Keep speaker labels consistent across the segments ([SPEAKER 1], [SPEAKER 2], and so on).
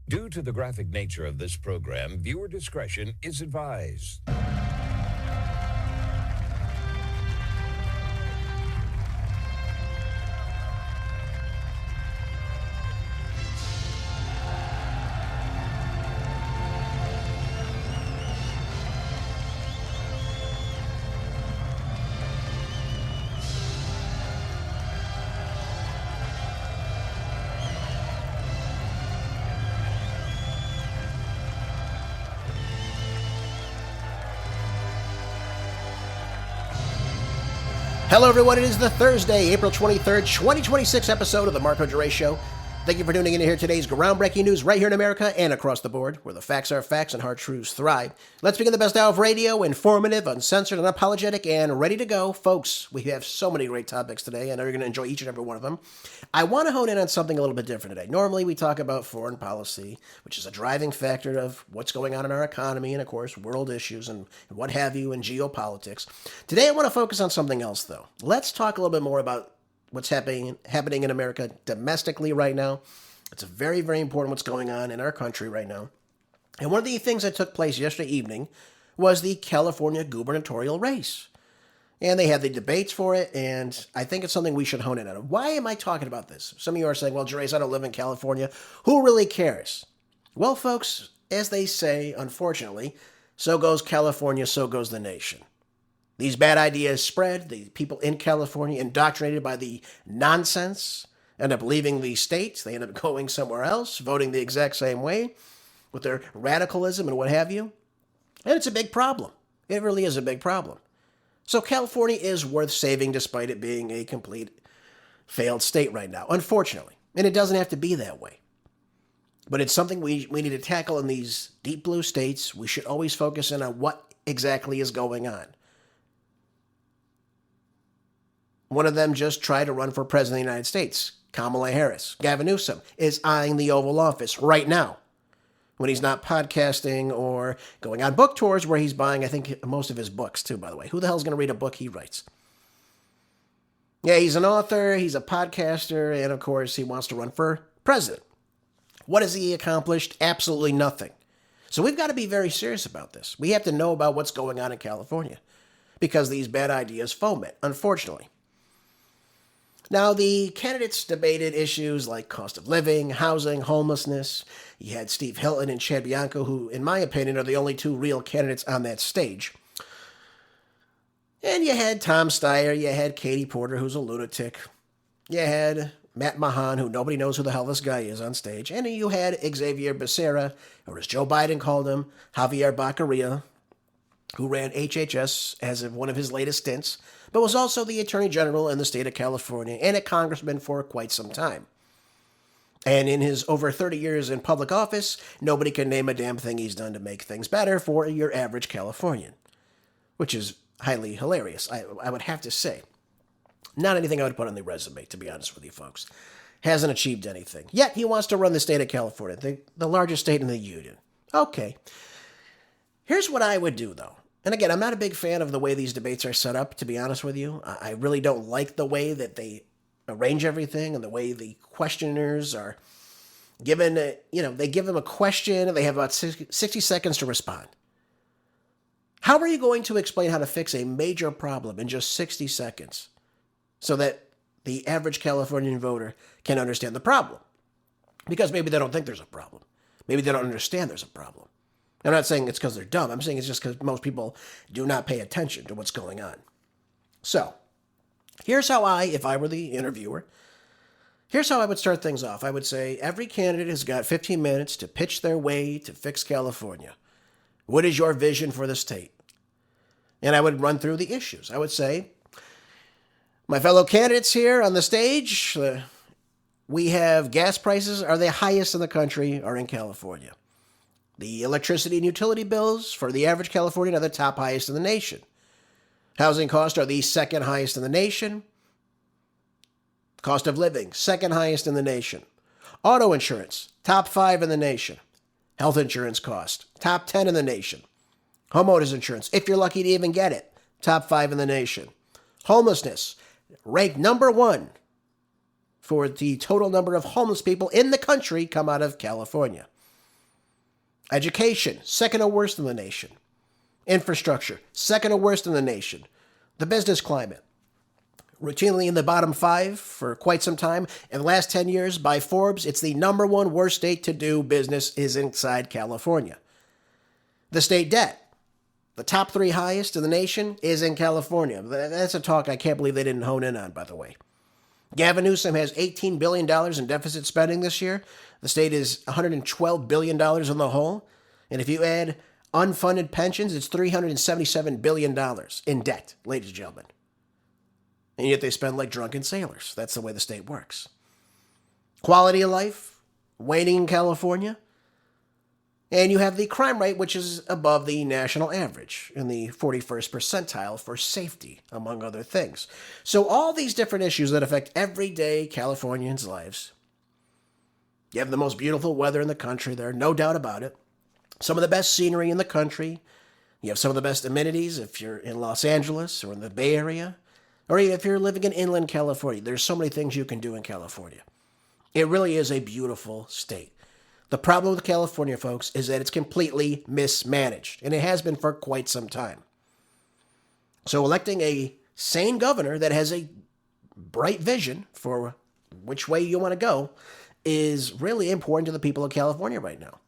[SPEAKER 1] Due to the graphic nature of this program, viewer discretion is advised.
[SPEAKER 2] Hello, everyone. It is the Thursday, April 23rd, 2026 episode of The Marco Dre Show. Thank you for tuning in to hear today's groundbreaking news right here in America and across the board, where the facts are facts and hard truths thrive. Let's begin the best hour of radio, informative, uncensored, unapologetic, and ready to go. Folks, we have so many great topics today. I know you're going to enjoy each and every one of them. I want to hone in on something a little bit different today. Normally, we talk about foreign policy, which is a driving factor of what's going on in our economy and, of course, world issues and what have you, and geopolitics. Today, I want to focus on something else, though. Let's talk a little bit more about what's happening in America domestically right now. It's very, very important what's going on in our country right now. And one of the things that took place yesterday evening was the California gubernatorial race. And they had the debates for it, and I think it's something we should hone in on. Why am I talking about this? Some of you are saying, well, Jerez, I don't live in California. Who really cares? Well, folks, as they say, unfortunately, so goes California, so goes the nation. These bad ideas spread. The people in California, indoctrinated by the nonsense, end up leaving the state. They end up going somewhere else, voting the exact same way with their radicalism and what have you. And it's a big problem. It really is a big problem. So California is worth saving despite it being a complete failed state right now, unfortunately. And it doesn't have to be that way. But it's something we need to tackle in these deep blue states. We should always focus in on what exactly is going on. One of them just tried to run for president of the United States. Kamala Harris. Gavin Newsom is eyeing the Oval Office right now when he's not podcasting or going on book tours where he's buying, I think, most of his books, too, by the way. Who the hell's going to read a book he writes? Yeah, he's an author, he's a podcaster, and, of course, he wants to run for president. What has he accomplished? Absolutely nothing. So we've got to be very serious about this. We have to know about what's going on in California because these bad ideas foment, unfortunately. Now, the candidates debated issues like cost of living, housing, homelessness. You had Steve Hilton and Chad Bianco, who, in my opinion, are the only two real candidates on that stage. And you had Tom Steyer, you had Katie Porter, who's a lunatic. You had Matt Mahan, who nobody knows who the hell this guy is on stage. And you had Xavier Becerra, or as Joe Biden called him, Javier Baccaria, who ran HHS as of one of his latest stints, but was also the Attorney General in the state of California and a congressman for quite some time. And in his over 30 years in public office, nobody can name a damn thing he's done to make things better for your average Californian, which is highly hilarious, I would have to say. Not anything I would put on the resume, to be honest with you folks. Hasn't achieved anything. Yet he wants to run the state of California, the largest state in the union. Okay. Here's what I would do, though. And again, I'm not a big fan of the way these debates are set up, to be honest with you. I really don't like the way that they arrange everything and the way the questioners are given, they give them a question and they have about 60 seconds to respond. How are you going to explain how to fix a major problem in just 60 seconds so that the average Californian voter can understand the problem? Because maybe they don't think there's a problem. Maybe they don't understand there's a problem. I'm not saying it's because they're dumb. I'm saying it's just because most people do not pay attention to what's going on. So, here's how if I were the interviewer, here's how I would start things off. I would say every candidate has got 15 minutes to pitch their way to fix California. What is your vision for the state? And I would run through the issues. I would say, my fellow candidates here on the stage, we have gas prices are the highest in the country are in California. The electricity and utility bills for the average Californian are the top highest in the nation. Housing costs are the second highest in the nation. Cost of living, second highest in the nation. Auto insurance, top 5 in the nation. Health insurance cost, top 10 in the nation. Homeowners insurance, if you're lucky to even get it, top 5 in the nation. Homelessness, ranked number 1 for the total number of homeless people in the country come out of California. Education, second or worst in the nation. Infrastructure, second or worst in the nation. The business climate, routinely in the bottom 5 for quite some time. In the last 10 years, by Forbes, it's the number 1 worst state to do business is inside California. The state debt, the top 3 highest in the nation is in California. That's a talk I can't believe they didn't hone in on, by the way. Gavin Newsom has $18 billion in deficit spending this year. The state is $112 billion in the hole. And if you add unfunded pensions, it's $377 billion in debt, ladies and gentlemen. And yet they spend like drunken sailors. That's the way the state works. Quality of life, waning in California. And you have the crime rate, which is above the national average, in the 41st percentile for safety, among other things. So all these different issues that affect everyday Californians' lives. You have the most beautiful weather in the country there, no doubt about it. Some of the best scenery in the country. You have some of the best amenities if you're in Los Angeles or in the Bay Area. Or if you're living in inland California. There's so many things you can do in California. It really is a beautiful state. The problem with California, folks, is that it's completely mismanaged, and it has been for quite some time. So electing a sane governor that has a bright vision for which way you want to go is really important to the people of California right now.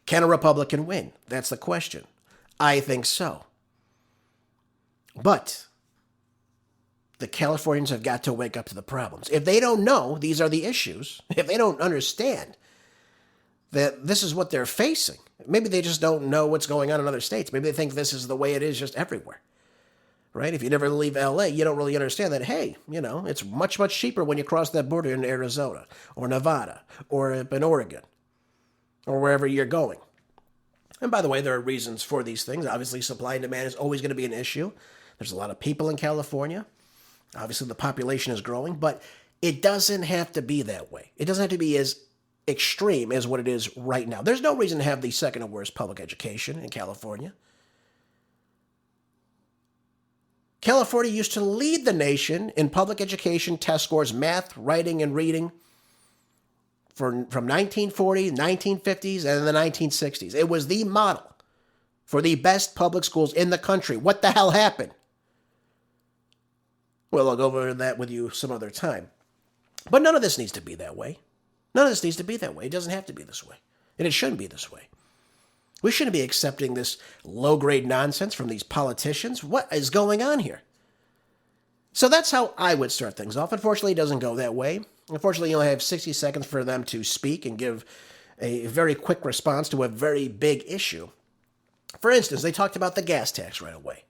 [SPEAKER 2] Can a Republican win? That's the question. I think so. But the Californians have got to wake up to the problems. If they don't know these are the issues, if they don't understand that this is what they're facing, maybe they just don't know what's going on in other states. Maybe they think this is the way it is just everywhere, right? If you never leave LA, you don't really understand that, hey, it's much, much cheaper when you cross that border in Arizona or Nevada or in Oregon or wherever you're going. And by the way, there are reasons for these things. Obviously, supply and demand is always going to be an issue. There's a lot of people in California. Obviously, the population is growing, but it doesn't have to be that way. It doesn't have to be as extreme as what it is right now. There's no reason to have the second or worst public education in California. California used to lead the nation in public education test scores, math, writing, and reading from 1940, 1950s, and the 1960s. It was the model for the best public schools in the country. What the hell happened? Well, I'll go over that with you some other time. But none of this needs to be that way. None of this needs to be that way. It doesn't have to be this way. And it shouldn't be this way. We shouldn't be accepting this low-grade nonsense from these politicians. What is going on here? So that's how I would start things off. Unfortunately, it doesn't go that way. Unfortunately, you only have 60 seconds for them to speak and give a very quick response to a very big issue. For instance, they talked about the gas tax right away.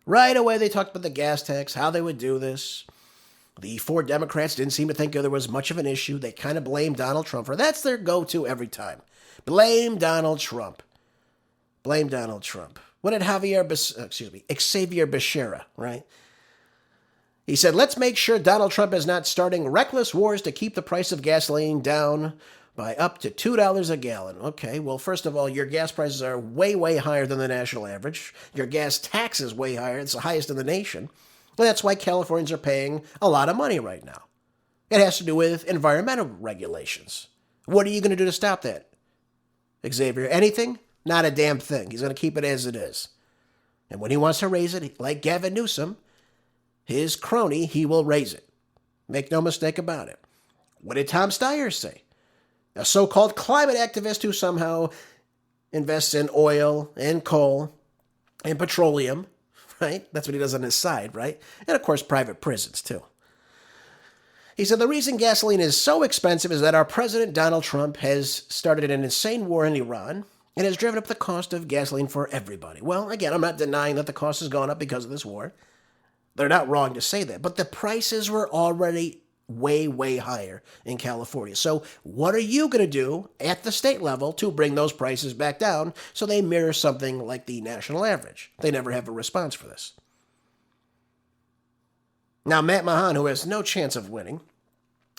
[SPEAKER 2] Right away, they talked about the gas tax, how they would do this. The 4 Democrats didn't seem to think there was much of an issue. They kind of blamed Donald Trump for it. That's their go-to every time. Blame Donald Trump. Blame Donald Trump. What did Xavier Becerra, right? He said, let's make sure Donald Trump is not starting reckless wars to keep the price of gasoline down by up to $2 a gallon. Okay, well, first of all, your gas prices are way, way higher than the national average. Your gas tax is way higher. It's the highest in the nation. And that's why Californians are paying a lot of money right now. It has to do with environmental regulations. What are you going to do to stop that, Xavier? Anything? Not a damn thing. He's going to keep it as it is. And when he wants to raise it, like Gavin Newsom, his crony, he will raise it. Make no mistake about it. What did Tom Steyer say? A so-called climate activist who somehow invests in oil and coal and petroleum, right? That's what he does on his side, right? And, of course, private prisons, too. He said, the reason gasoline is so expensive is that our president, Donald Trump, has started an insane war in Iran and has driven up the cost of gasoline for everybody. Well, again, I'm not denying that the cost has gone up because of this war. They're not wrong to say that. But the prices were already way, way higher in California. So what are you going to do at the state level to bring those prices back down so they mirror something like the national average? They never have a response for this. Now, Matt Mahan, who has no chance of winning,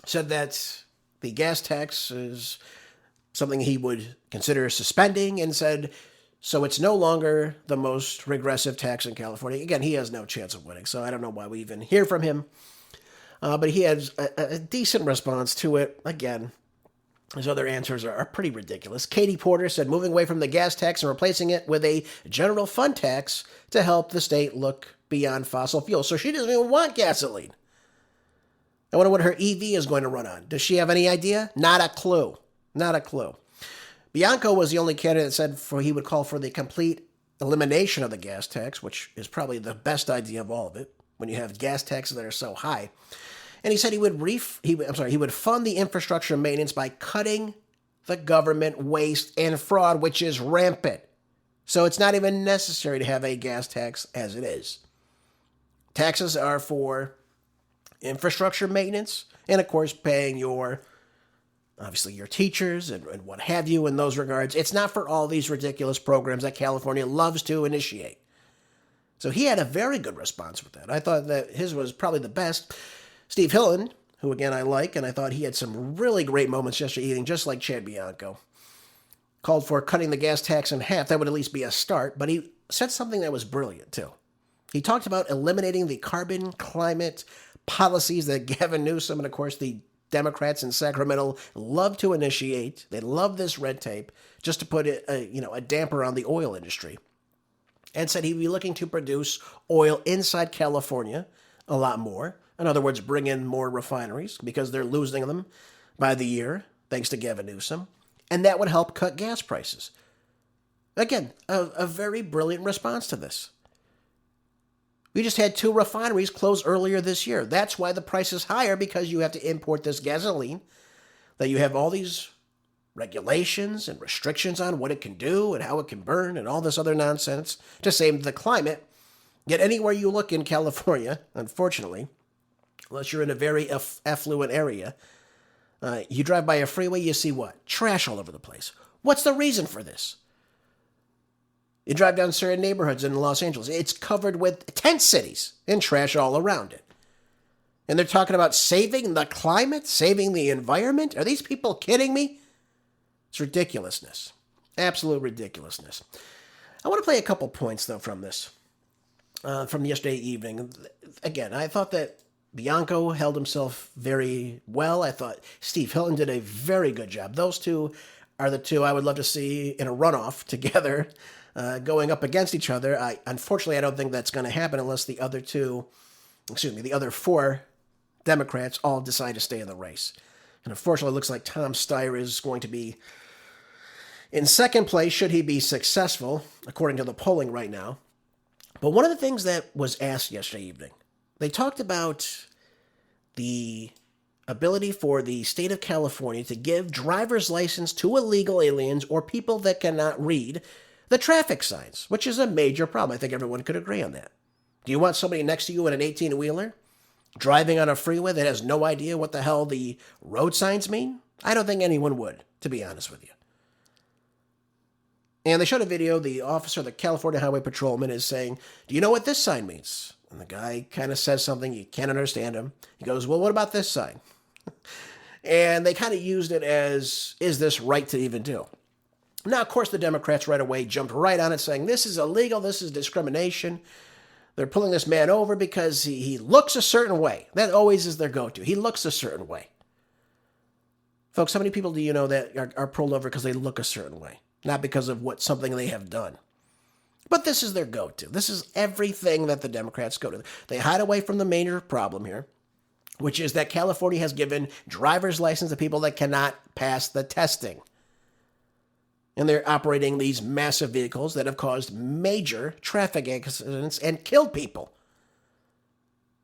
[SPEAKER 2] said that the gas tax is something he would consider suspending and said, so it's no longer the most regressive tax in California. Again, he has no chance of winning, so I don't know why we even hear from him. But he has a decent response to it. Again, His other answers are pretty ridiculous. Katie Porter said moving away from the gas tax and replacing it with a general fund tax to help the state look beyond fossil fuels. So she doesn't even want gasoline. I wonder what her EV is going to run on. Does she have any idea? Not a clue. Not a clue. Bianco was the only candidate that said he would call for the complete elimination of the gas tax, which is probably the best idea of all of it when you have gas taxes that are so high. And he said he would fund the infrastructure maintenance by cutting the government waste and fraud, which is rampant. So it's not even necessary to have a gas tax as it is. Taxes are for infrastructure maintenance and, of course, paying obviously your teachers and what have you in those regards. It's not for all these ridiculous programs that California loves to initiate. So he had a very good response with that. I thought that his was probably the best. Steve Phelan, who again I like, and I thought he had some really great moments yesterday evening, just like Chad Bianco, called for cutting the gas tax in half. That would at least be a start, but he said something that was brilliant too. He talked about eliminating the carbon climate policies that Gavin Newsom and, of course, the Democrats in Sacramento love to initiate. They love this red tape just to put a damper on the oil industry. And said he'd be looking to produce oil inside California a lot more. In other words, bring in more refineries because they're losing them by the year, thanks to Gavin Newsom. And that would help cut gas prices. Again, a very brilliant response to this. We just had 2 refineries close earlier this year. That's why the price is higher, because you have to import this gasoline, that you have all these regulations and restrictions on what it can do and how it can burn and all this other nonsense to save the climate. Yet anywhere you look in California, unfortunately, unless you're in a very affluent area, you drive by a freeway, you see what? Trash all over the place. What's the reason for this? You drive down certain neighborhoods in Los Angeles, it's covered with tent cities and trash all around it. And they're talking about saving the climate, saving the environment? Are these people kidding me? It's ridiculousness. Absolute ridiculousness. I want to play a couple points, though, from this, from yesterday evening. Again, I thought that Bianco held himself very well. I thought Steve Hilton did a very good job. Those two are the two I would love to see in a runoff together, going up against each other. Unfortunately, I don't think that's going to happen unless the other 4 Democrats all decide to stay in the race. And unfortunately, it looks like Tom Steyer is going to be in second place, should he be successful, according to the polling right now. But one of the things that was asked yesterday evening, they talked about the ability for the state of California to give driver's license to illegal aliens or people that cannot read the traffic signs, which is a major problem. I think everyone could agree on that. Do you want somebody next to you in an 18-wheeler driving on a freeway that has no idea what the hell the road signs mean? I don't think anyone would, to be honest with you. And they showed a video. The officer, the California Highway Patrolman, is saying, "Do you know what this sign means?" And the guy kind of says something. You can't understand him. He goes, "Well, what about this sign?" And they kind of used it as, is this right to even do? Now, of course, the Democrats right away jumped right on it, saying, this is illegal, this is discrimination. They're pulling this man over because he looks a certain way. That always is their go-to. He looks a certain way. Folks, how many people do you know that are pulled over because they look a certain way? Not because of something they have done. But this is their go-to. This is everything that the Democrats go to. They hide away from the major problem here, which is that California has given driver's license to people that cannot pass the testing. And they're operating these massive vehicles that have caused major traffic accidents and killed people.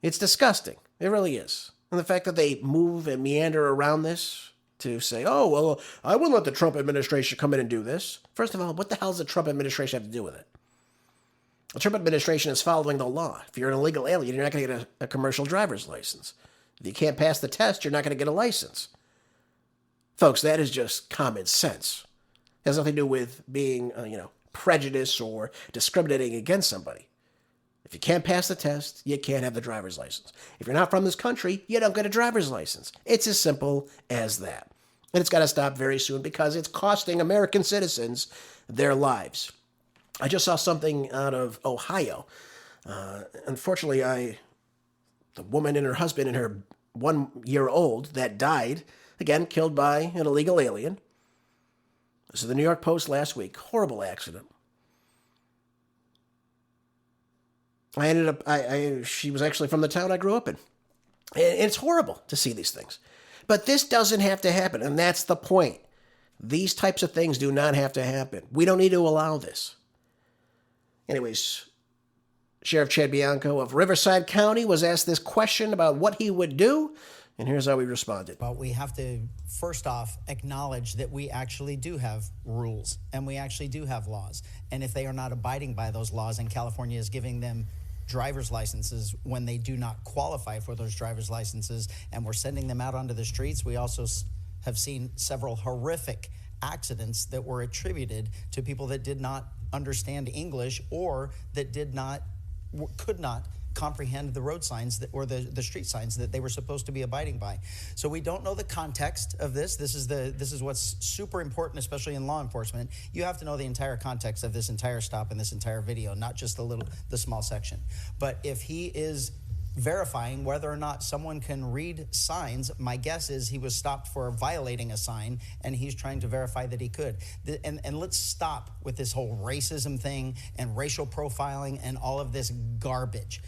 [SPEAKER 2] It's disgusting. It really is. And the fact that they move and meander around this to say, oh, well, I wouldn't let the Trump administration come in and do this. First of all, what the hell does the Trump administration have to do with it? The Trump administration is following the law. If you're an illegal alien, you're not going to get a commercial driver's license. If you can't pass the test, you're not going to get a license. Folks, that is just common sense. It has nothing to do with being, prejudice or discriminating against somebody. If you can't pass the test, you can't have the driver's license. If you're not from this country, you don't get a driver's license. It's as simple as that. And it's got to stop very soon because it's costing American citizens their lives. I just saw something out of Ohio. Unfortunately, the woman and her husband and her 1-year-old that died again, killed by an illegal alien. This is the New York Post last week. Horrible accident. She was actually from the town I grew up in. And it's horrible to see these things. But this doesn't have to happen, and that's the point. These types of things do not have to happen. We don't need to allow this. Anyways, Sheriff Chad Bianco of Riverside County was asked this question about what he would do, and here's how he responded.
[SPEAKER 3] Well, we have to, first off, acknowledge that we actually do have rules, and we actually do have laws. And if they are not abiding by those laws, and California is giving them driver's licenses when they do not qualify for those driver's licenses, and we're sending them out onto the streets, we also have seen several horrific accidents that were attributed to people that did not understand English or that could not comprehend the road signs or the street signs that they were supposed to be abiding by. So we don't know the context of this. This is what's super important, especially in law enforcement. You have to know the entire context of this entire stop and this entire video, not just the small section. But if he is verifying whether or not someone can read signs, my guess is he was stopped for violating a sign, and he's trying to verify that he could. And let's stop with this whole racism thing and racial profiling and all of this garbage.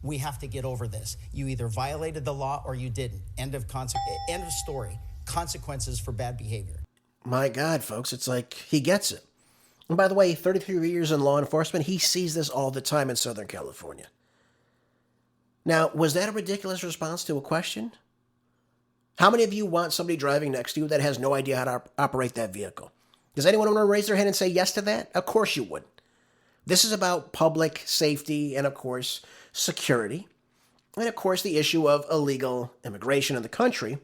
[SPEAKER 3] We have to get over this. You either violated the law or you didn't. End of story. Consequences for bad behavior.
[SPEAKER 2] My God, folks, it's like he gets it. And by the way, 33 years in law enforcement, he sees this all the time in Southern California. Now, was that a ridiculous response to a question? How many of you want somebody driving next to you that has no idea how to operate that vehicle? Does anyone want to raise their hand and say yes to that? Of course you would. This is about public safety and, of course, security. And, of course, the issue of illegal immigration in the country.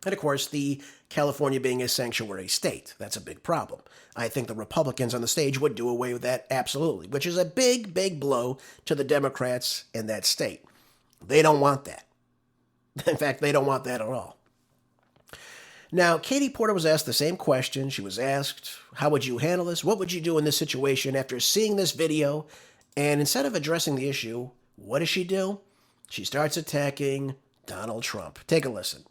[SPEAKER 2] And, of course, the California being a sanctuary state. That's a big problem. I think the Republicans on the stage would do away with that absolutely, which is a big, big blow to the Democrats in that state. They don't want that. In fact, they don't want that at all. Now, Katie Porter was asked the same question. She was asked, how would you handle this? What would you do in this situation after seeing this video? And instead of addressing the issue, what does she do? She starts attacking Donald Trump. Take a listen.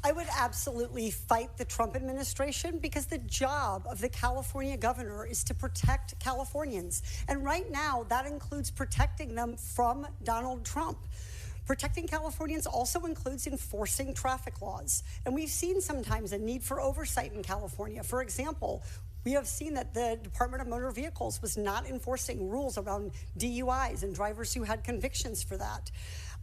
[SPEAKER 4] I would absolutely fight the Trump administration because the job of the California governor is to protect Californians. And right now, that includes protecting them from Donald Trump. Protecting Californians also includes enforcing traffic laws. And we've seen sometimes a need for oversight in California. For example, we have seen that the Department of Motor Vehicles was not enforcing rules around DUIs and drivers who had convictions for that.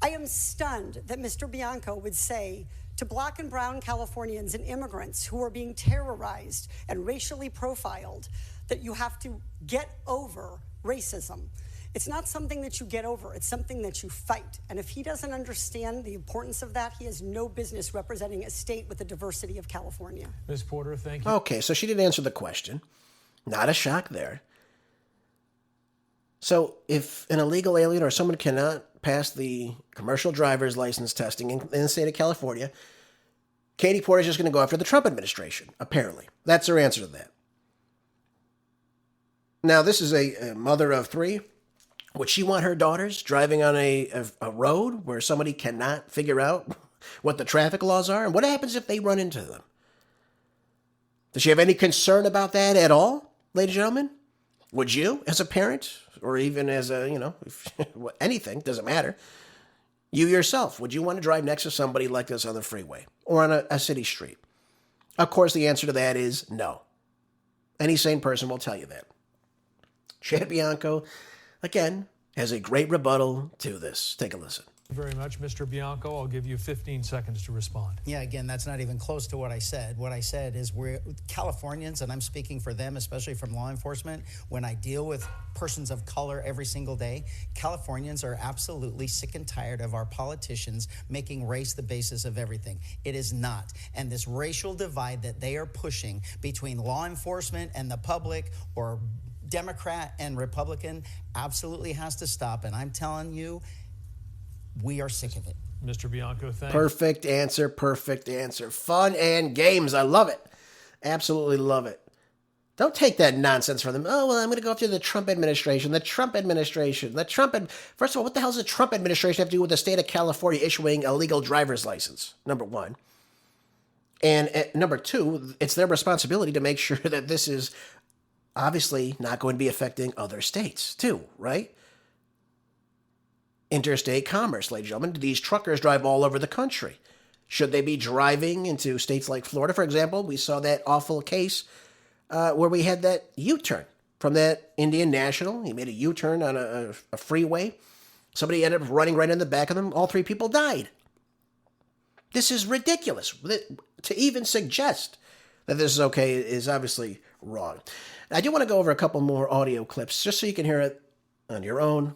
[SPEAKER 4] I am stunned that Mr. Bianco would say to Black and brown Californians and immigrants who are being terrorized and racially profiled that you have to get over racism. It's not something that you get over. It's something that you fight. And if he doesn't understand the importance of that, he has no business representing a state with the diversity of California.
[SPEAKER 5] Ms. Porter, thank you.
[SPEAKER 2] Okay, so she didn't answer the question. Not a shock there. So if an illegal alien or someone cannot pass the commercial driver's license testing in the state of California, Katie Porter is just going to go after the Trump administration, apparently. That's her answer to that. Now, this is a mother of three. Would she want her daughters driving on a road where somebody cannot figure out what the traffic laws are? And what happens if they run into them? Does she have any concern about that at all, ladies and gentlemen? Would you, as a parent, or even as a, anything, doesn't matter. You yourself, would you want to drive next to somebody like this on the freeway or on a city street? Of course, the answer to that is no. Any sane person will tell you that. Chad Bianco, again, has a great rebuttal to this. Take a listen.
[SPEAKER 5] Thank you very much, Mr. Bianco. I'll give you 15 seconds to respond.
[SPEAKER 3] Yeah, again, that's not even close to what I said. What I said is we're Californians, and I'm speaking for them, especially from law enforcement. When I deal with persons of color every single day, Californians are absolutely sick and tired of our politicians making race the basis of everything. It is not. And this racial divide that they are pushing between law enforcement and the public, or Democrat and Republican, absolutely has to stop. And I'm telling you, we are sick of it.
[SPEAKER 5] Mr. Bianco, thank you.
[SPEAKER 2] Perfect answer, perfect answer. Fun and games. I love it. Absolutely love it. Don't take that nonsense from them. Oh, well, I'm going to go after the Trump administration. First of all, what the hell does the Trump administration have to do with the state of California issuing a legal driver's license? Number one. And number two, it's their responsibility to make sure that this is obviously not going to be affecting other states too, right? Interstate commerce, ladies and gentlemen. These truckers drive all over the country. Should they be driving into states like Florida, for example? We saw that awful case where we had that U-turn from that Indian national. He made a U-turn on a freeway. Somebody ended up running right in the back of them. All three people died. This is ridiculous. To even suggest that this is okay is obviously wrong. I do want to go over a couple more audio clips just so you can hear it on your own.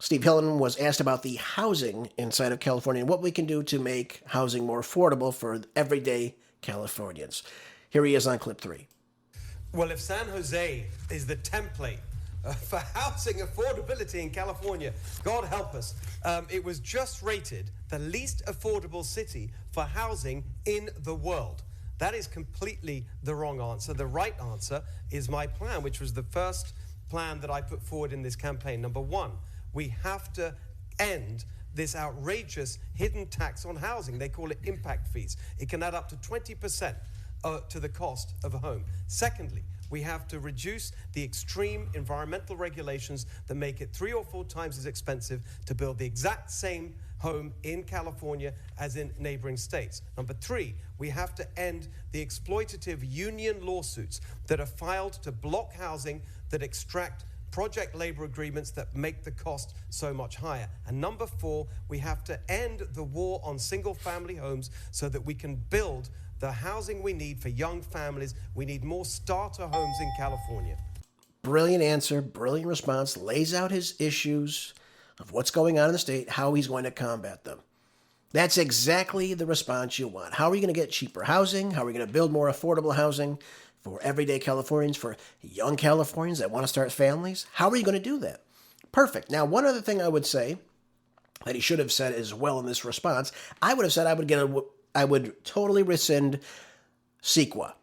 [SPEAKER 2] Steve Phelan was asked about the housing inside of California and what we can do to make housing more affordable for everyday Californians. Here he is on clip 3.
[SPEAKER 6] Well, if San Jose is the template for housing affordability in California, God help us. It was just rated the least affordable city for housing in the world. That is completely the wrong answer. The right answer is my plan, which was the first plan that I put forward in this campaign. Number one, we have to end this outrageous hidden tax on housing. They call it impact fees. It can add up to 20% to the cost of a home. Secondly, we have to reduce the extreme environmental regulations that make it 3 or 4 times as expensive to build the exact same home in California as in neighboring states. Number 3, we have to end the exploitative union lawsuits that are filed to block housing that extract project labor agreements that make the cost so much higher. And number 4, we have to end the war on single-family homes so that we can build the housing we need for young families. We need more starter homes in California.
[SPEAKER 2] Brilliant answer, brilliant response, lays out his issues of what's going on in the state, how he's going to combat them. That's exactly the response you want. How are you going to get cheaper housing? How are we going to build more affordable housing for everyday Californians, for young Californians that want to start families? How are you going to do that? Perfect. Now, one other thing I would say that he should have said as well in this response, I would have said I would totally rescind CEQA.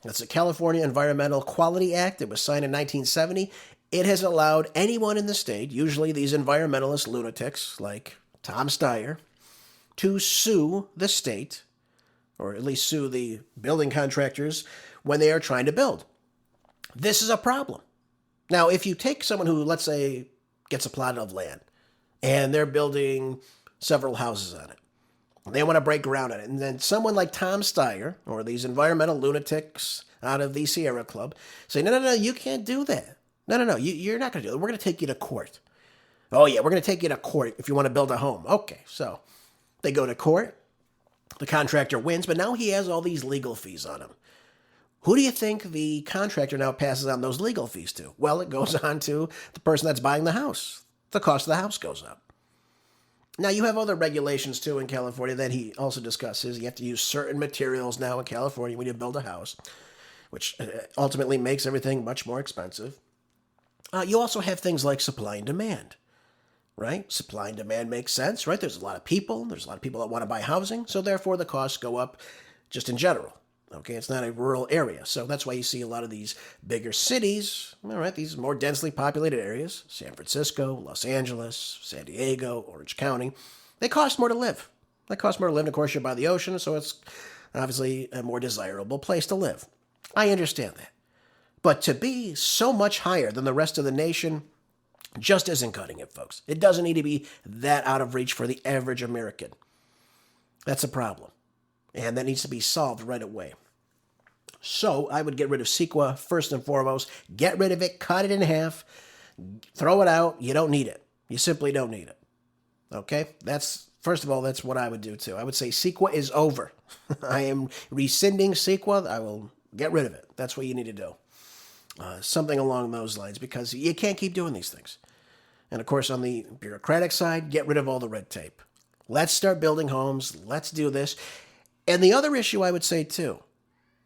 [SPEAKER 2] That's the California Environmental Quality Act. It was signed in 1970. It has allowed anyone in the state, usually these environmentalist lunatics like Tom Steyer, to sue the state, or at least sue the building contractors when they are trying to build. This is a problem. Now, if you take someone who, let's say, gets a plot of land, and they're building several houses on it, they want to break ground on it, and then someone like Tom Steyer, or these environmental lunatics out of the Sierra Club, say, no, you can't do that. No, you're not going to do it. We're going to take you to court. Oh, yeah, we're going to take you to court if you want to build a home. Okay, so they go to court. The contractor wins, but now he has all these legal fees on him. Who do you think the contractor now passes on those legal fees to? Well, it goes on to the person that's buying the house. The cost of the house goes up. Now, you have other regulations, too, in California that he also discusses. You have to use certain materials now in California when you build a house, which ultimately makes everything much more expensive. You also have things like supply and demand, right? Supply and demand makes sense, right? There's a lot of people. There's a lot of people that want to buy housing, so therefore the costs go up just in general. Okay, it's not a rural area, so that's why you see a lot of these bigger cities, all right, these more densely populated areas, San Francisco, Los Angeles, San Diego, Orange County, they cost more to live. They cost more to live, and of course you're by the ocean, so it's obviously a more desirable place to live. I understand that. But to be so much higher than the rest of the nation just isn't cutting it, folks. It doesn't need to be that out of reach for the average American. That's a problem, and that needs to be solved right away. So I would get rid of CEQA first and foremost. Get rid of it, cut it in half, throw it out. You don't need it. You simply don't need it. Okay? First of all, that's what I would do too. I would say CEQA is over. I am rescinding CEQA. I will get rid of it. That's what you need to do. Something along those lines, because you can't keep doing these things. And of course, on the bureaucratic side, get rid of all the red tape. Let's start building homes. Let's do this. And the other issue I would say too,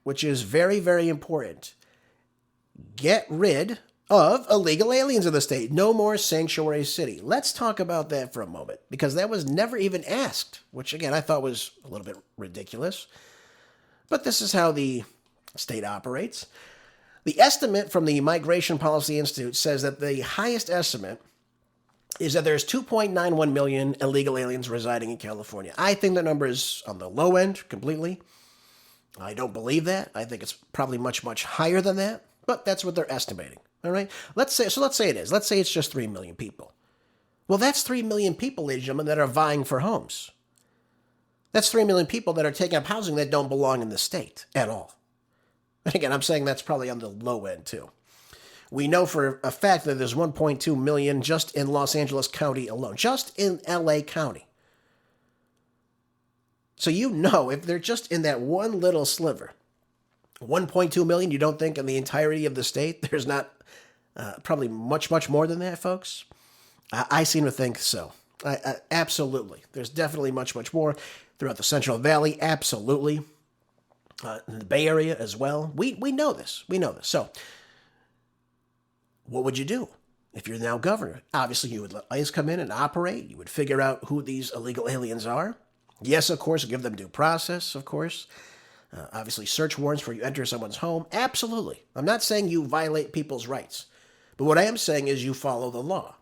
[SPEAKER 2] which is very, very important, get rid of illegal aliens in the state. No more sanctuary city. Let's talk about that for a moment, because that was never even asked, which again, I thought was a little bit ridiculous. But this is how the state operates. The estimate from the Migration Policy Institute says that the highest estimate is that there's 2.91 million illegal aliens residing in California. I think the number is on the low end completely. I don't believe that. I think it's probably much, much higher than that, but that's what they're estimating. All right? Let's say it is. Let's say it's just 3 million people. Well, that's 3 million people, ladies and gentlemen, that are vying for homes. That's 3 million people that are taking up housing that don't belong in the state at all. And again, I'm saying that's probably on the low end, too. We know for a fact that there's 1.2 million just in Los Angeles County alone, just in LA County. So you know, if they're just in that one little sliver, 1.2 million, you don't think in the entirety of the state there's not probably much, much more than that, folks? I seem to think so. Absolutely. There's definitely much, much more throughout the Central Valley. Absolutely. In the Bay Area as well. We know this. We know this. So what would you do if you're now governor? Obviously, you would let ICE come in and operate. You would figure out who these illegal aliens are. Yes, of course, give them due process, of course. Obviously, search warrants before you enter someone's home. Absolutely. I'm not saying you violate people's rights. But what I am saying is you follow the law.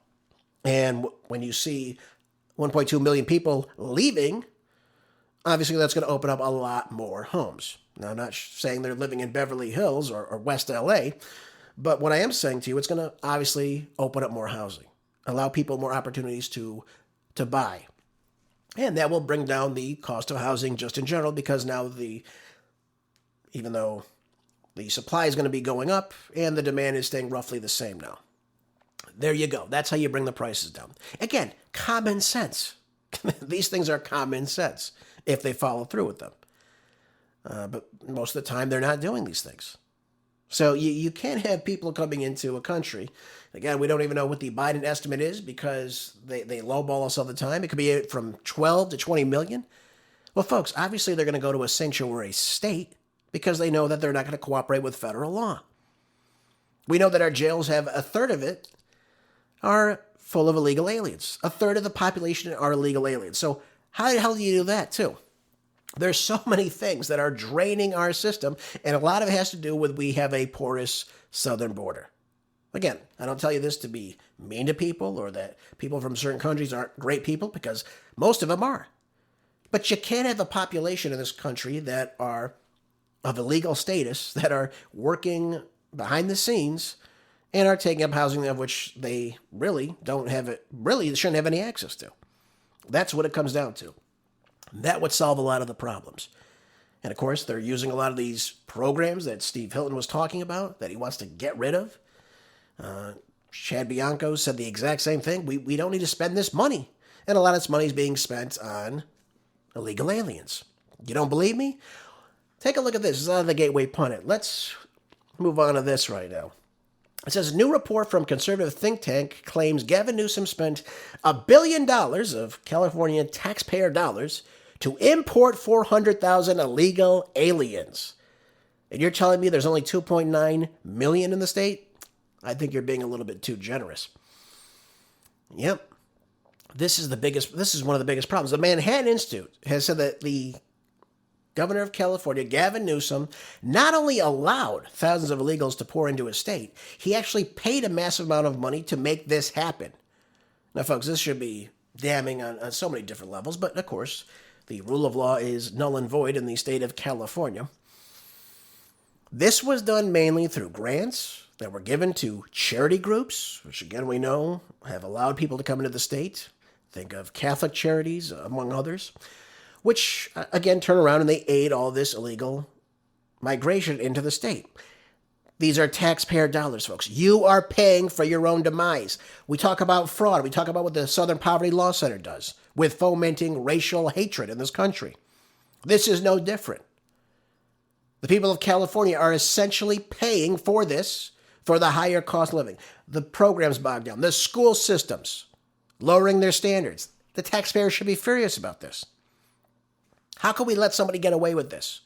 [SPEAKER 2] And when you see 1.2 million people leaving, obviously that's going to open up a lot more homes. Now, I'm not saying they're living in Beverly Hills or West LA, but what I am saying to you, it's going to obviously open up more housing, allow people more opportunities to buy. And that will bring down the cost of housing just in general, because now even though the supply is going to be going up and the demand is staying roughly the same now. There you go. That's how you bring the prices down. Again, common sense. These things are common sense if they follow through with them. But most of the time, they're not doing these things. So you can't have people coming into a country. Again, we don't even know what the Biden estimate is because they lowball us all the time. It could be from 12 to 20 million. Well, folks, obviously they're going to go to a sanctuary state because they know that they're not going to cooperate with federal law. We know that our jails have a third of it are full of illegal aliens. A third of the population are illegal aliens. So how the hell do you do that, too? There's so many things that are draining our system, and a lot of it has to do with we have a porous southern border. Again, I don't tell you this to be mean to people or that people from certain countries aren't great people, because most of them are. But you can't have a population in this country that are of illegal status, that are working behind the scenes and are taking up housing of which they really shouldn't have any access to. That's what it comes down to. That would solve a lot of the problems. And of course, they're using a lot of these programs that Steve Hilton was talking about that he wants to get rid of. Chad Bianco said the exact same thing. We don't need to spend this money. And a lot of this money is being spent on illegal aliens. You don't believe me? Take a look at this. This is out of the Gateway Pundit. Let's move on to this right now. It says, a new report from conservative think tank claims Gavin Newsom spent $1 billion of California taxpayer dollars to import 400,000 illegal aliens. And you're telling me there's only 2.9 million in the state? I think you're being a little bit too generous. Yep. This is one of the biggest problems. The Manhattan Institute has said that the governor of California, Gavin Newsom, not only allowed thousands of illegals to pour into his state, he actually paid a massive amount of money to make this happen. Now, folks, this should be damning on so many different levels, but of course, the rule of law is null and void in the state of California. This was done mainly through grants that were given to charity groups, which again we know have allowed people to come into the state. Think of Catholic charities, among others, which, again, turn around and they aid all this illegal migration into the state. These are taxpayer dollars, folks. You are paying for your own demise. We talk about fraud. We talk about what the Southern Poverty Law Center does with fomenting racial hatred in this country. This is no different. The people of California are essentially paying for this, for the higher cost of living. The programs bogged down. The school systems lowering their standards. The taxpayers should be furious about this. How can we let somebody get away with this?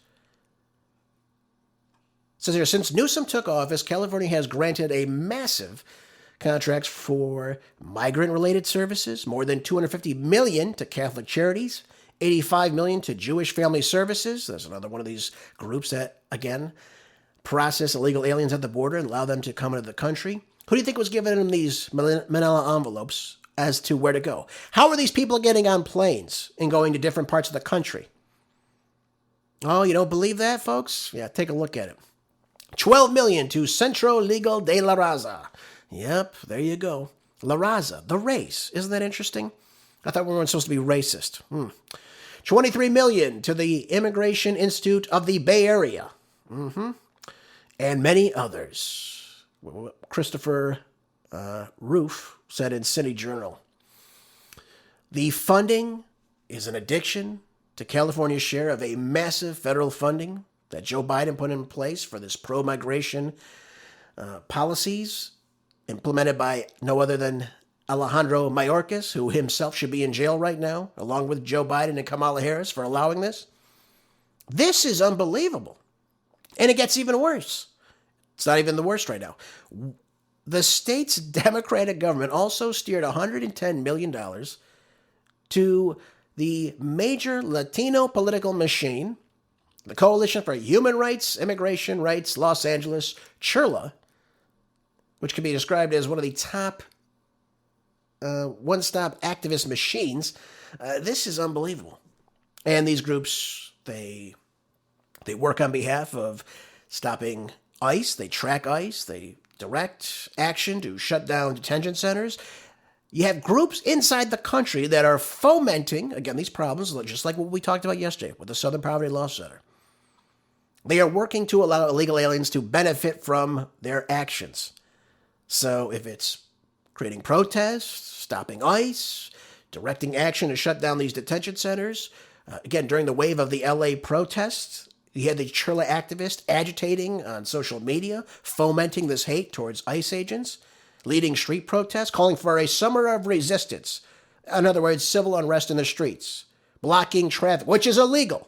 [SPEAKER 2] It says here, since Newsom took office, California has granted a massive contracts for migrant-related services, more than $250 million to Catholic charities, $85 million to Jewish Family Services. There's another one of these groups that, again, process illegal aliens at the border and allow them to come into the country. Who do you think was giving them these manila envelopes as to where to go? How are these people getting on planes and going to different parts of the country? Oh, you don't believe that, folks? Yeah, take a look at it. 12 million to Centro Legal de la Raza. Yep, there you go. La Raza, the race. Isn't that interesting? I thought we weren't supposed to be racist. 23 million to the Immigration Institute of the Bay Area. And many others. Christopher Roof said in City Journal. The funding is an addiction to California's share of a massive federal funding that Joe Biden put in place for this pro-migration policies implemented by no other than Alejandro Mayorkas, who himself should be in jail right now, along with Joe Biden and Kamala Harris for allowing this. This is unbelievable. And it gets even worse. It's not even the worst right now. The state's Democratic government also steered $110 million to the major Latino political machine, the Coalition for Human Rights, Immigration Rights, Los Angeles, CHIRLA, which can be described as one of the top one-stop activist machines. This is unbelievable. And these groups, they work on behalf of stopping ICE. They track ICE. They direct action to shut down detention centers. You have groups inside the country that are fomenting, again, these problems, just like what we talked about yesterday with the Southern Poverty Law Center. They are working to allow illegal aliens to benefit from their actions. So if it's creating protests, stopping ICE, directing action to shut down these detention centers, again, during the wave of the LA protests, you had the Chirla activists agitating on social media, fomenting this hate towards ICE agents, leading street protests, calling for a summer of resistance. In other words, civil unrest in the streets, blocking traffic, which is illegal.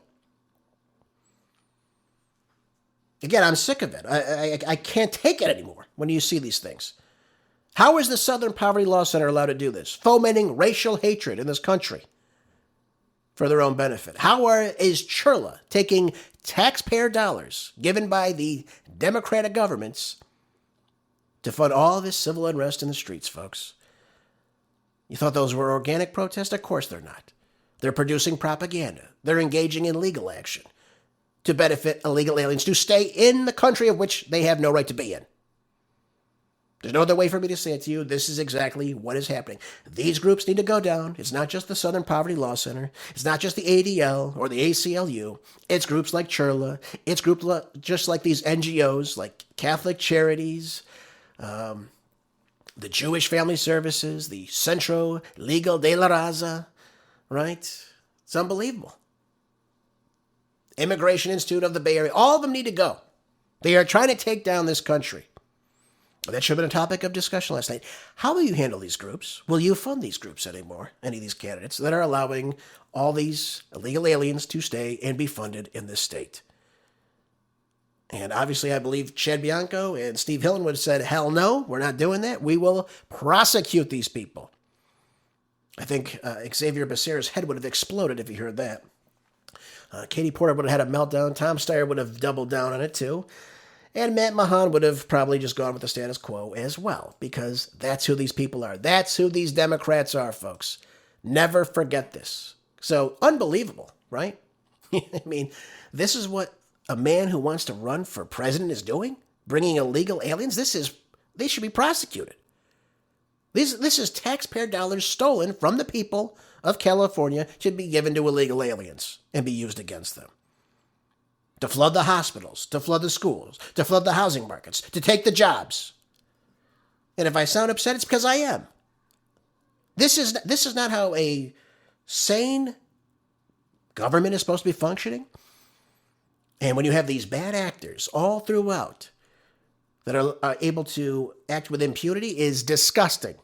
[SPEAKER 2] Again, I'm sick of it. I can't take it anymore when you see these things. How is the Southern Poverty Law Center allowed to do this? Fomenting racial hatred in this country for their own benefit. Is CHIRLA taking taxpayer dollars given by the Democratic governments to fund all this civil unrest in the streets, folks? You thought those were organic protests? Of course they're not. They're producing propaganda. They're engaging in legal action to benefit illegal aliens to stay in the country of which they have no right to be in. There's no other way for me to say it to you. This is exactly what is happening. These groups need to go down. It's not just the Southern Poverty Law Center. It's not just the ADL or the ACLU. It's groups like CHIRLA. It's groups just like these NGOs, like Catholic Charities, the Jewish Family Services, the Centro Legal de la Raza, right? It's unbelievable. Immigration Institute of the Bay Area. All of them need to go. They are trying to take down this country. That should have been a topic of discussion last night. How will you handle these groups? Will you fund these groups anymore? Any of these candidates that are allowing all these illegal aliens to stay and be funded in this state? And obviously, I believe Chad Bianco and Steve Hillen would have said, hell no, we're not doing that. We will prosecute these people. I think Xavier Becerra's head would have exploded if he heard that. Katie Porter would have had a meltdown. Tom Steyer would have doubled down on it too. And Matt Mahan would have probably just gone with the status quo as well, because that's who these people are. That's who these Democrats are, folks. Never forget this. So, unbelievable, right? I mean, this is what a man who wants to run for president is doing? Bringing illegal aliens? They should be prosecuted. This is taxpayer dollars stolen from the people of California to be given to illegal aliens and be used against them. To flood the hospitals, to flood the schools, to flood the housing markets, to take the jobs. And if I sound upset, it's because I am. This is not how a sane government is supposed to be functioning. And when you have these bad actors all throughout that are able to act with impunity, is disgusting.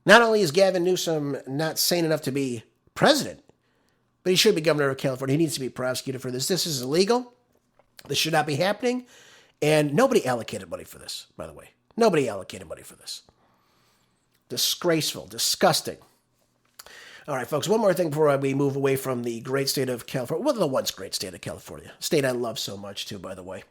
[SPEAKER 2] Not only is Gavin Newsom not sane enough to be president, but he should be governor of California. He needs to be prosecuted for this. This is illegal. This should not be happening. And nobody allocated money for this, by the way. Nobody allocated money for this. Disgraceful, disgusting. All right, folks, one more thing before we move away from the great state of California. Well, the once great state of California. State I love so much, too, by the way.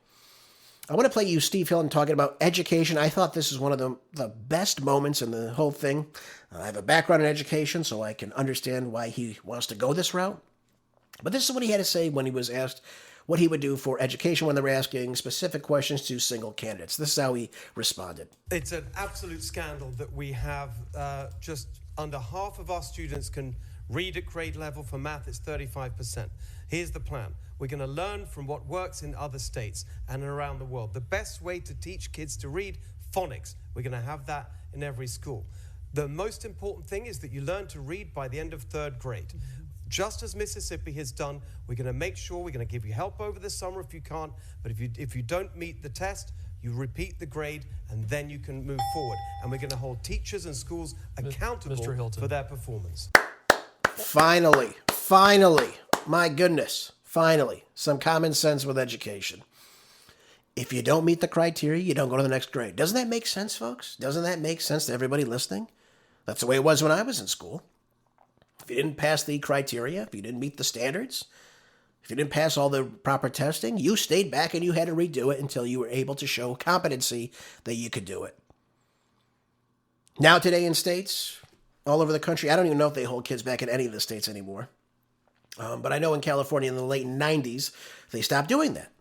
[SPEAKER 2] I want to play you Steve Hillen talking about education. I thought this is one of the best moments in the whole thing. I have a background in education, so I can understand why he wants to go this route. But this is what he had to say when he was asked what he would do for education when they were asking specific questions to single candidates. This is how he responded.
[SPEAKER 6] It's an absolute scandal that we have just under half of our students can read at grade level. For math, it's 35%. Here's the plan. We're going to learn from what works in other states and around the world. The best way to teach kids to read, phonics. We're going to have that in every school. The most important thing is that you learn to read by the end of 3rd grade. Just as Mississippi has done, we're going to make sure we're going to give you help over the summer if you can't. But if you don't meet the test, you repeat the grade, and then you can move forward. And we're going to hold teachers and schools accountable for their performance.
[SPEAKER 2] Finally, my goodness, finally, some common sense with education. If you don't meet the criteria, you don't go to the next grade. Doesn't that make sense, folks? Doesn't that make sense to everybody listening? That's the way it was when I was in school. If you didn't pass the criteria, if you didn't meet the standards, if you didn't pass all the proper testing, you stayed back and you had to redo it until you were able to show competency that you could do it. Now today in states all over the country, I don't even know if they hold kids back in any of the states anymore. But I know in California in the late 90s, they stopped doing that.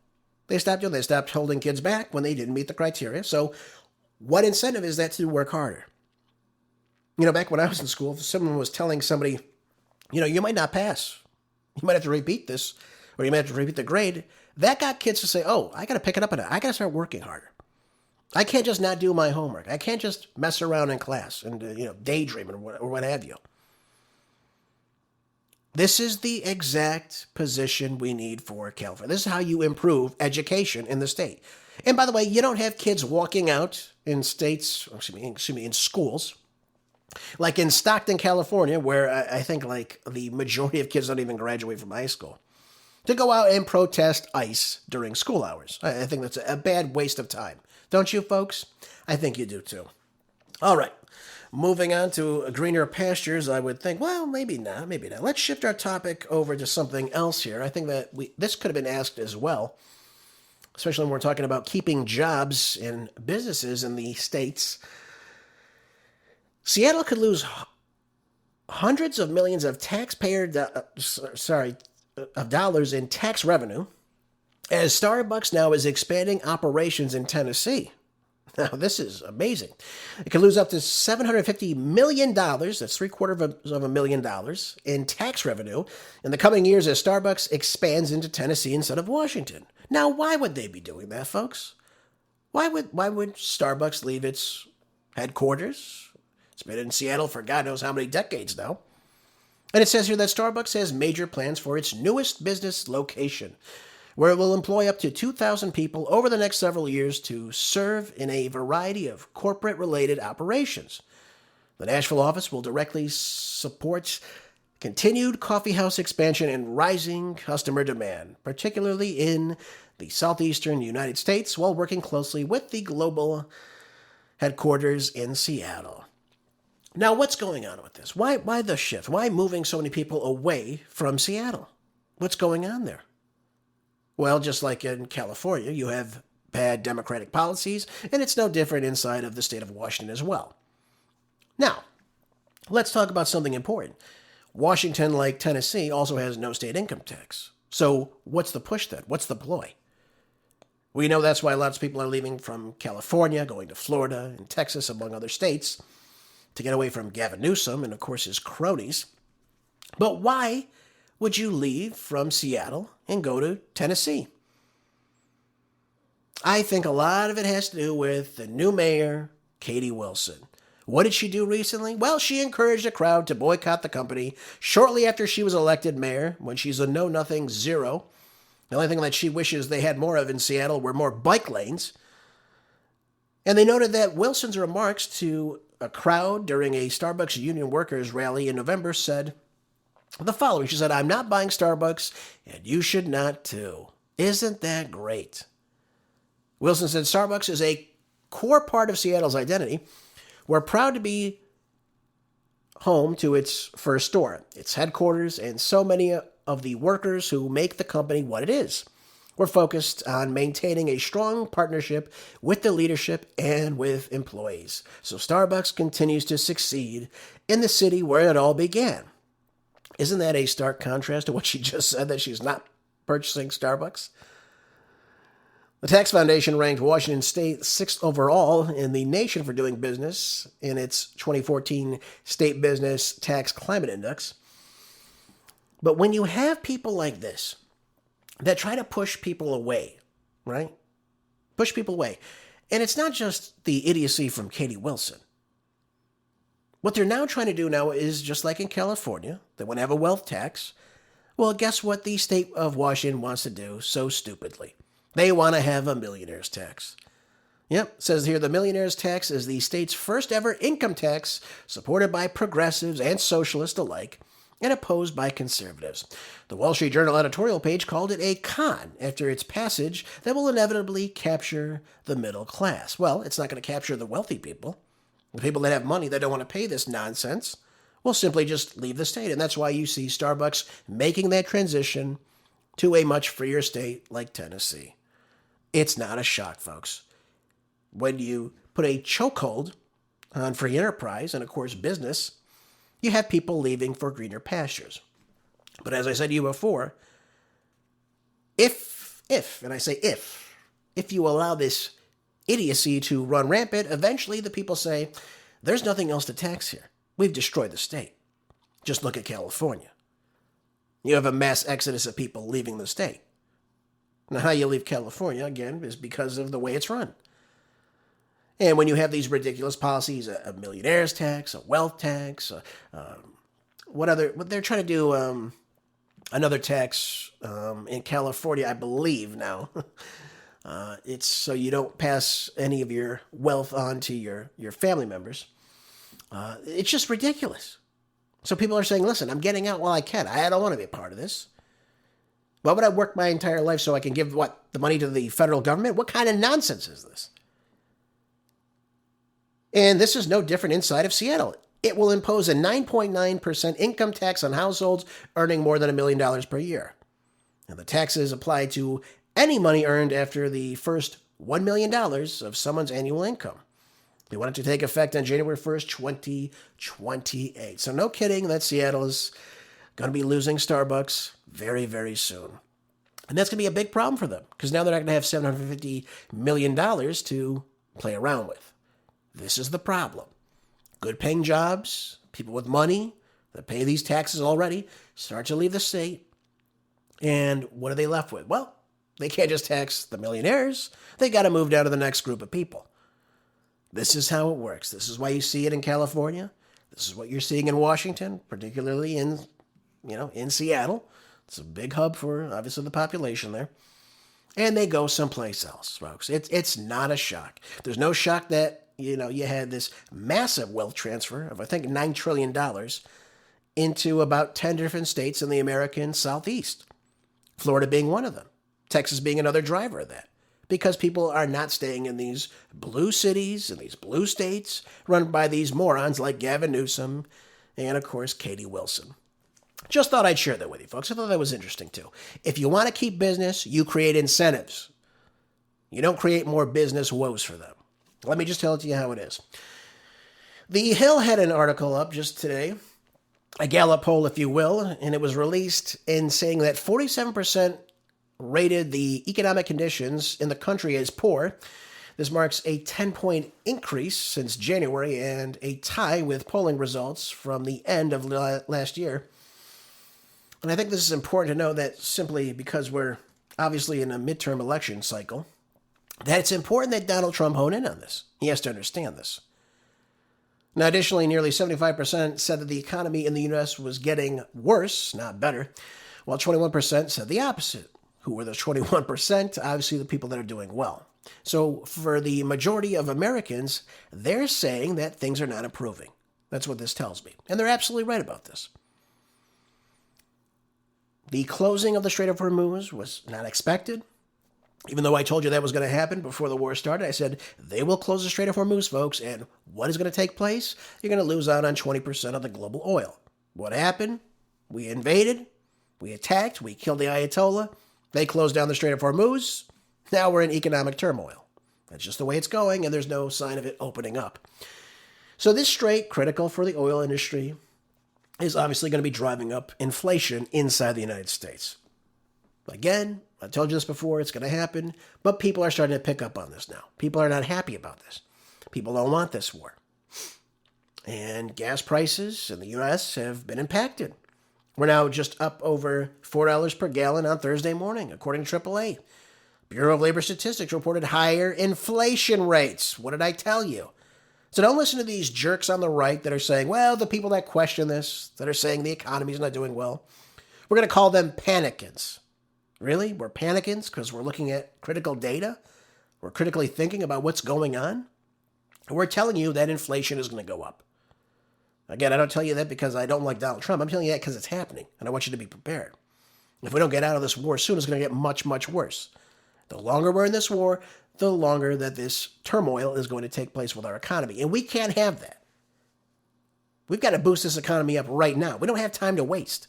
[SPEAKER 2] They stopped holding kids back when they didn't meet the criteria. So what incentive is that to work harder? Back when I was in school, if someone was telling somebody, you might not pass. You might have to repeat this, or you might have to repeat the grade. That got kids to say, oh, I got to pick it up on it. I got to start working harder. I can't just not do my homework. I can't just mess around in class and, daydream or what have you. This is the exact position we need for California. This is how you improve education in the state. And by the way, you don't have kids walking out in states, in schools, like in Stockton, California, where I think like the majority of kids don't even graduate from high school, to go out and protest ICE during school hours. I think that's a bad waste of time. Don't you, folks? I think you do too. All right. Moving on to greener pastures, I would think, well, maybe not. Let's shift our topic over to something else here. I think that this could have been asked as well, especially when we're talking about keeping jobs in businesses in the states. Seattle could lose hundreds of millions of of dollars in tax revenue as Starbucks now is expanding operations in Tennessee. Now, this is amazing. It could lose up to $750 million, that's $750,000 in tax revenue in the coming years as Starbucks expands into Tennessee instead of Washington. Now, why would they be doing that, folks? Why would Starbucks leave its headquarters? It's been in Seattle for God knows how many decades now. And it says here that Starbucks has major plans for its newest business location, where it will employ up to 2,000 people over the next several years to serve in a variety of corporate-related operations. The Nashville office will directly support continued coffeehouse expansion and rising customer demand, particularly in the southeastern United States, while working closely with the global headquarters in Seattle. Now, what's going on with this? Why the shift? Why moving so many people away from Seattle? What's going on there? Well, just like in California, you have bad Democratic policies, and it's no different inside of the state of Washington as well. Now, let's talk about something important. Washington, like Tennessee, also has no state income tax. So what's the push then? What's the ploy? We know that's why lots of people are leaving from California, going to Florida and Texas, among other states, to get away from Gavin Newsom and, of course, his cronies. But why would you leave from Seattle and go to Tennessee? I think a lot of it has to do with the new mayor, Katie Wilson. What did she do recently? Well, she encouraged a crowd to boycott the company shortly after she was elected mayor, when she's a know-nothing zero. The only thing that she wishes they had more of in Seattle were more bike lanes. And they noted that Wilson's remarks to a crowd during a Starbucks union workers rally in November said the following. She said, "I'm not buying Starbucks, and you should not too." Isn't that great? Wilson said Starbucks is a core part of Seattle's identity. We're proud to be home to its first store, its headquarters, and so many of the workers who make the company what it is. We're focused on maintaining a strong partnership with the leadership and with employees, so Starbucks continues to succeed in the city where it all began. Isn't that a stark contrast to what she just said, that she's not purchasing Starbucks? The Tax Foundation ranked Washington State 6th overall in the nation for doing business in its 2014 State Business Tax Climate Index. But when you have people like this that try to push people away, right? Push people away. And it's not just the idiocy from Katie Wilson. What they're now trying to do now is, just like in California, they want to have a wealth tax. Well, guess what the state of Washington wants to do so stupidly? They want to have a millionaire's tax. Yep, it says here the millionaire's tax is the state's first ever income tax, supported by progressives and socialists alike, and opposed by conservatives. The Wall Street Journal editorial page called it a con after its passage that will inevitably capture the middle class. Well, it's not going to capture the wealthy people. The people that have money that don't want to pay this nonsense will simply just leave the state. And that's why you see Starbucks making that transition to a much freer state like Tennessee. It's not a shock, folks. When you put a chokehold on free enterprise and, of course, business, you have people leaving for greener pastures. But as I said to you before, if you allow this idiocy to run rampant, eventually the people say, there's nothing else to tax here. We've destroyed the state. Just look at California. You have a mass exodus of people leaving the state. Now, how you leave California, again, is because of the way it's run. And when you have these ridiculous policies, a millionaire's tax, a wealth tax, what they're trying to do, another tax in California, I believe now. It's so you don't pass any of your wealth on to your family members. It's just ridiculous. So people are saying, listen, I'm getting out while I can. I don't want to be a part of this. Why would I work my entire life so I can give, the money to the federal government? What kind of nonsense is this? And this is no different inside of Seattle. It will impose a 9.9% income tax on households earning more than $1 million per year. And the taxes apply to any money earned after the first $1 million of someone's annual income. They want it to take effect on January 1st, 2028. So no kidding that Seattle is going to be losing Starbucks very, very soon. And that's going to be a big problem for them, because now they're not going to have $750 million to play around with. This is the problem. Good paying jobs, people with money that pay these taxes already, start to leave the state. And what are they left with? Well, they can't just tax the millionaires. They got to move down to the next group of people. This is how it works. This is why you see it in California. This is what you're seeing in Washington, particularly in Seattle. It's a big hub for, obviously, the population there. And they go someplace else, folks. It's not a shock. There's no shock that, you had this massive wealth transfer of, I think, $9 trillion into about 10 different states in the American Southeast. Florida being one of them. Texas being another driver of that. Because people are not staying in these blue cities and these blue states run by these morons like Gavin Newsom and, of course, Katie Wilson. Just thought I'd share that with you, folks. I thought that was interesting, too. If you want to keep business, you create incentives. You don't create more business woes for them. Let me just tell it to you how it is. The Hill had an article up just today, a Gallup poll, if you will, and it was released in saying that 47% rated the economic conditions in the country as poor. This marks a 10-point increase since January and a tie with polling results from the end of last year. And I think this is important to know, that simply because we're obviously in a midterm election cycle, that it's important that Donald Trump hone in on this. He has to understand this. Now, additionally, nearly 75% said that the economy in the U.S. was getting worse, not better, while 21% said the opposite. Who were those 21%? Obviously, the people that are doing well. So for the majority of Americans, they're saying that things are not improving. That's what this tells me. And they're absolutely right about this. The closing of the Strait of Hormuz was not expected. Even though I told you that was going to happen before the war started, I said, they will close the Strait of Hormuz, folks, and what is going to take place? You're going to lose out on 20% of the global oil. What happened? We invaded, we attacked, we killed the Ayatollah, they closed down the Strait of Hormuz, now we're in economic turmoil. That's just the way it's going, and there's no sign of it opening up. So this strait, critical for the oil industry, is obviously going to be driving up inflation inside the United States. Again, I told you this before, it's going to happen, but people are starting to pick up on this now. People are not happy about this. People don't want this war. And gas prices in the U.S. have been impacted. We're now just up over $4 per gallon on Thursday morning, according to AAA. Bureau of Labor Statistics reported higher inflation rates. What did I tell you? So don't listen to these jerks on the right that are saying, well, the people that question this, that are saying the economy's not doing well, we're going to call them panicans. Really? We're panicans because we're looking at critical data? We're critically thinking about what's going on? And we're telling you that inflation is going to go up. Again, I don't tell you that because I don't like Donald Trump. I'm telling you that because it's happening, and I want you to be prepared. If we don't get out of this war soon, it's going to get much, much worse. The longer we're in this war, the longer that this turmoil is going to take place with our economy. And we can't have that. We've got to boost this economy up right now. We don't have time to waste.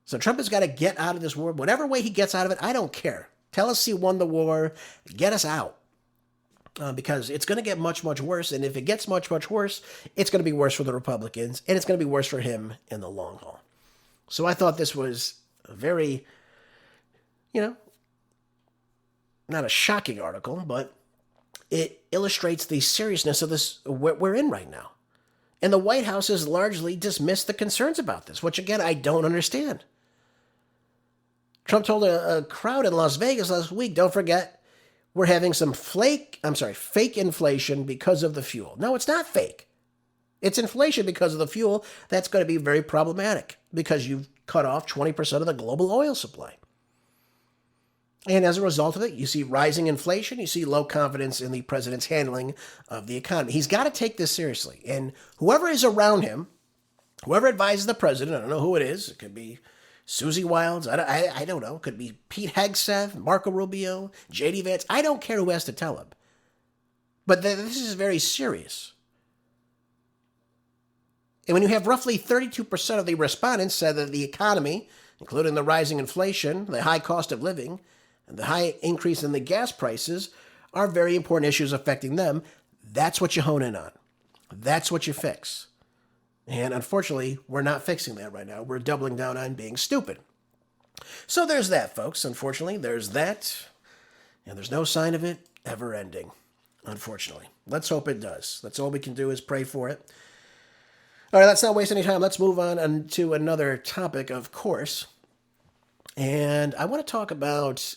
[SPEAKER 2] So Trump has got to get out of this war. Whatever way he gets out of it, I don't care. Tell us he won the war. Get us out. Because it's going to get much, much worse. And if it gets much, much worse, it's going to be worse for the Republicans. And it's going to be worse for him in the long haul. So I thought this was a very, not a shocking article, but it illustrates the seriousness of this, what we're in right now. And the White House has largely dismissed the concerns about this, which, again, I don't understand. Trump told a crowd in Las Vegas last week, don't forget, we're having some fake inflation because of the fuel. No, it's not fake. It's inflation because of the fuel. That's going to be very problematic because you've cut off 20% of the global oil supply. And as a result of it, you see rising inflation. You see low confidence in the president's handling of the economy. He's got to take this seriously. And whoever is around him, whoever advises the president, I don't know who it is. It could be Susie Wiles. I don't know. It could be Pete Hegseth, Marco Rubio, J.D. Vance. I don't care who has to tell him. But this is very serious. And when you have roughly 32% of the respondents said that the economy, including the rising inflation, the high cost of living, and the high increase in the gas prices are very important issues affecting them, that's what you hone in on. That's what you fix. And unfortunately, we're not fixing that right now. We're doubling down on being stupid. So there's that, folks. Unfortunately, there's that. And there's no sign of it ever ending, unfortunately. Let's hope it does. That's all we can do is pray for it. All right, let's not waste any time. Let's move on to another topic, of course. And I want to talk about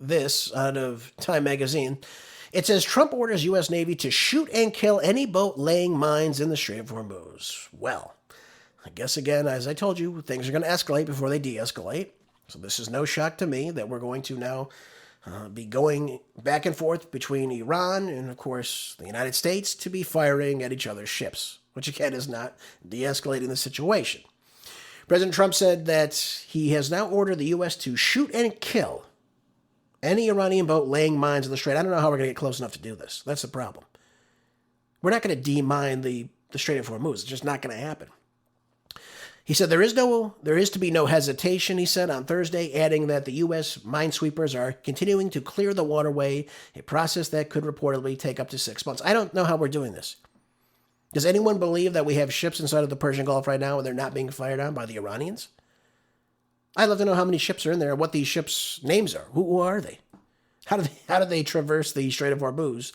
[SPEAKER 2] this out of Time magazine. It says Trump orders U.S. Navy to shoot and kill any boat laying mines in the Strait of Hormuz. Well, I guess again, as I told you, things are going to escalate before they de-escalate. So this is no shock to me that we're going to now be going back and forth between Iran and, of course, the United States to be firing at each other's ships, which again is not de-escalating the situation. President Trump said that he has now ordered the U.S. to shoot and kill any Iranian boat laying mines in the Strait. I don't know how we're going to get close enough to do this. That's the problem. We're not going to demine the Strait of Hormuz. It's just not going to happen. He said there is to be no hesitation, he said on Thursday, adding that the U.S. minesweepers are continuing to clear the waterway, a process that could reportedly take up to 6 months. I don't know how we're doing this. Does anyone believe that we have ships inside of the Persian Gulf right now and they're not being fired on by the Iranians? I'd love to know how many ships are in there, what these ships' names are. Who are they? How do they traverse the Strait of Hormuz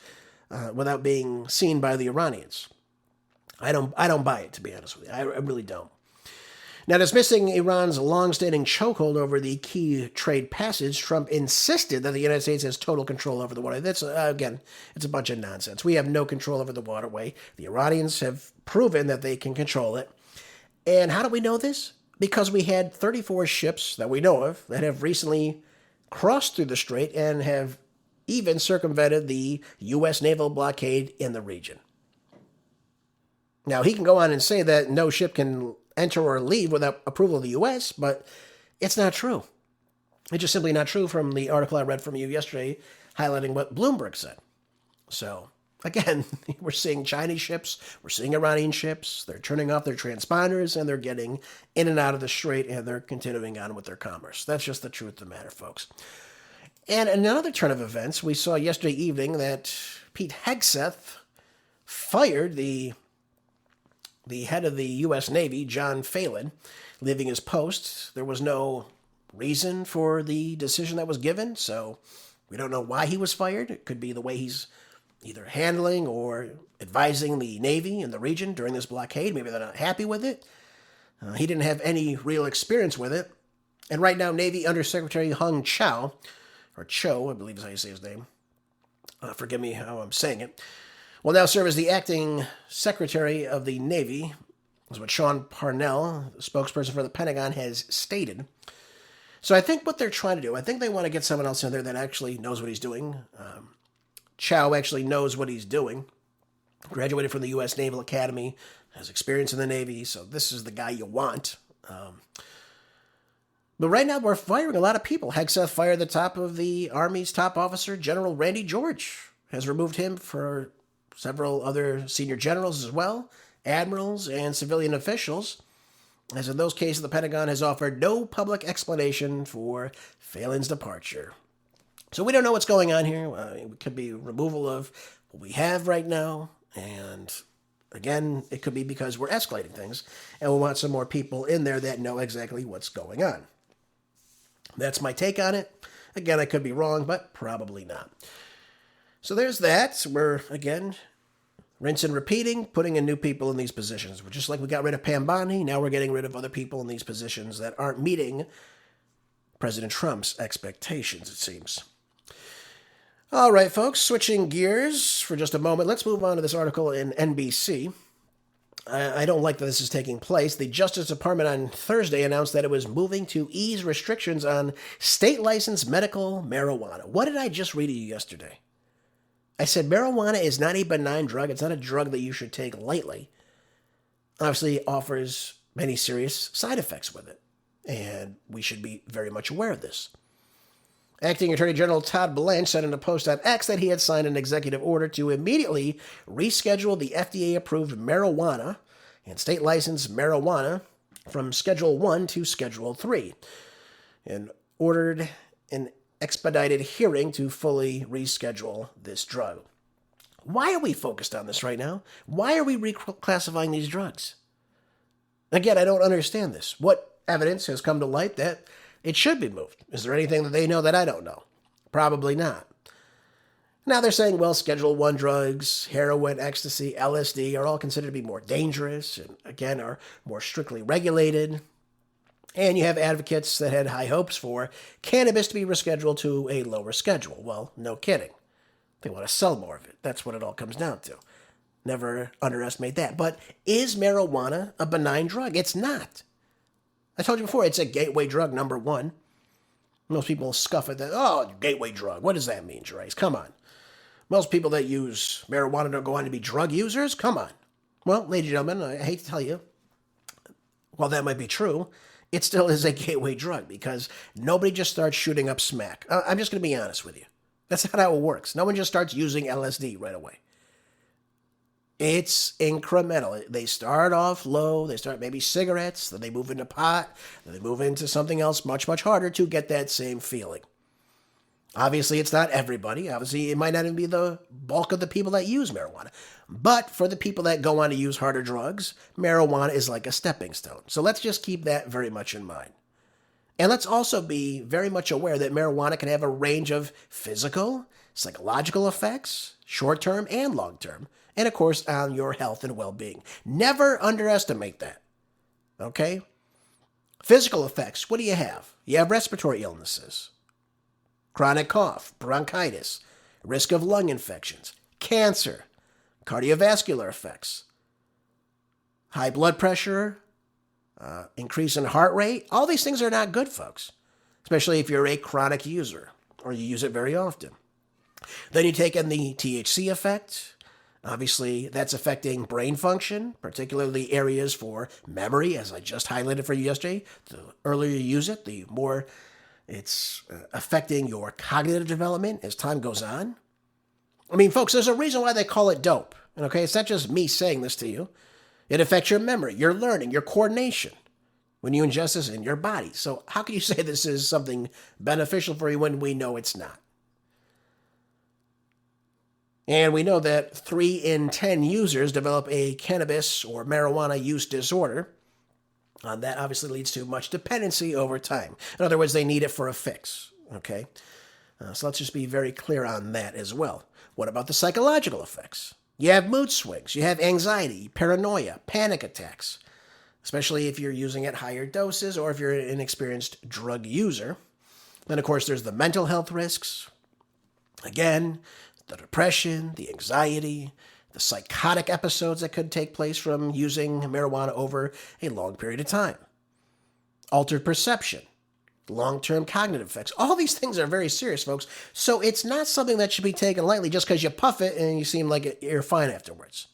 [SPEAKER 2] without being seen by the Iranians? I don't buy it, to be honest with you. I really don't. Now, dismissing Iran's long-standing chokehold over the key trade passage, Trump insisted that the United States has total control over the waterway. That's, again, it's a bunch of nonsense. We have no control over the waterway. The Iranians have proven that they can control it. And how do we know this? Because we had 34 ships that we know of that have recently crossed through the strait and have even circumvented the U.S. naval blockade in the region. Now, he can go on and say that no ship can enter or leave without approval of the U.S., but it's not true. It's just simply not true from the article I read from you yesterday highlighting what Bloomberg said. So, again, we're seeing Chinese ships, we're seeing Iranian ships, they're turning off their transponders, and they're getting in and out of the strait, and they're continuing on with their commerce. That's just the truth of the matter, folks. And in another turn of events, we saw yesterday evening that Pete Hegseth fired the the head of the U.S. Navy, John Phelan, leaving his post. There was no reason for the decision that was given, so we don't know why he was fired. It could be the way he's either handling or advising the Navy in the region during this blockade. Maybe they're not happy with it. He didn't have any real experience with it. And right now, Navy Undersecretary Hung Chow, or Cho, I believe is how you say his name. Forgive me how I'm saying it. Will now serve as the acting Secretary of the Navy, is what Sean Parnell, the spokesperson for the Pentagon, has stated. So I think what they're trying to do, I think they want to get someone else in there that actually knows what he's doing. Chow actually knows what he's doing. Graduated from the U.S. Naval Academy, has experience in the Navy, so this is the guy you want. But right now, we're firing a lot of people. Hegseth fired the top of the Army's top officer, General Randy George. Has removed him for several other senior generals as well, admirals and civilian officials. As in those cases, the Pentagon has offered no public explanation for Phelan's departure. So we don't know what's going on here. It could be removal of what we have right now. And again, it could be because we're escalating things and we want some more people in there that know exactly what's going on. That's my take on it. Again, I could be wrong, but probably not. So there's that. We're, again, rinse and repeating, putting in new people in these positions. We're just like we got rid of Pam Bondi, now we're getting rid of other people in these positions that aren't meeting President Trump's expectations, it seems. All right, folks, switching gears for just a moment. Let's move on to this article in NBC. I don't like that this is taking place. The Justice Department on Thursday announced that it was moving to ease restrictions on state-licensed medical marijuana. What did I just read to you yesterday? I said marijuana is not a benign drug. It's not a drug that you should take lightly. Obviously, it offers many serious side effects with it, and we should be very much aware of this. Acting Attorney General Todd Blanche said in a post on X that he had signed an executive order to immediately reschedule the FDA-approved marijuana and state-licensed marijuana from Schedule 1 to Schedule 3, and ordered an expedited hearing to fully reschedule this drug. Why are we focused on this right now? Why are we reclassifying these drugs? Again, I don't understand this. What evidence has come to light that it should be moved? Is there anything that they know that I don't know? Probably not. Now they're saying, well, Schedule 1 drugs, heroin, ecstasy, LSD are all considered to be more dangerous and, again, are more strictly regulated. And you have advocates that had high hopes for cannabis to be rescheduled to a lower schedule. Well, no kidding. They want to sell more of it. That's what it all comes down to. Never underestimate that. But is marijuana a benign drug? It's not. I told you before, it's a gateway drug, number one. Most people scoff at that. Oh, gateway drug. What does that mean, Jerez? Come on. Most people that use marijuana don't go on to be drug users? Come on. Well, ladies and gentlemen, I hate to tell you, while that might be true, it still is a gateway drug because nobody just starts shooting up smack. I'm just going to be honest with you. That's not how it works. No one just starts using LSD right away. It's incremental. They start off low. They start maybe cigarettes. Then they move into pot. Then they move into something else much, much harder to get that same feeling. Obviously, it's not everybody. Obviously, it might not even be the bulk of the people that use marijuana. But for the people that go on to use harder drugs, marijuana is like a stepping stone. So let's just keep that very much in mind. And let's also be very much aware that marijuana can have a range of physical, psychological effects, short-term and long-term, and of course on your health and well-being. Never underestimate that, okay? Physical effects, what do you have? You have respiratory illnesses, chronic cough, bronchitis, risk of lung infections, cancer, cardiovascular effects, high blood pressure, increase in heart rate. All these things are not good, folks, especially if you're a chronic user or you use it very often. Then you take in the THC effect. Obviously, that's affecting brain function, particularly areas for memory, as I just highlighted for you yesterday. The earlier you use it, the more it's affecting your cognitive development as time goes on. I mean, folks, there's a reason why they call it dope. Okay, it's not just me saying this to you. It affects your memory, your learning, your coordination when you ingest this in your body. So how can you say this is something beneficial for you when we know it's not? And we know that 3 in 10 users develop a cannabis or marijuana use disorder. That obviously leads to much dependency over time. In other words, they need it for a fix. Okay? So let's just be very clear on that as well. What about the psychological effects? You have mood swings, you have anxiety, paranoia, panic attacks, especially if you're using at higher doses or if you're an inexperienced drug user. Then, of course, there's the mental health risks. Again, the depression, the anxiety, the psychotic episodes that could take place from using marijuana over a long period of time. Altered perception, long-term cognitive effects. All these things are very serious, folks. So it's not something that should be taken lightly just because you puff it and you seem like you're fine afterwards.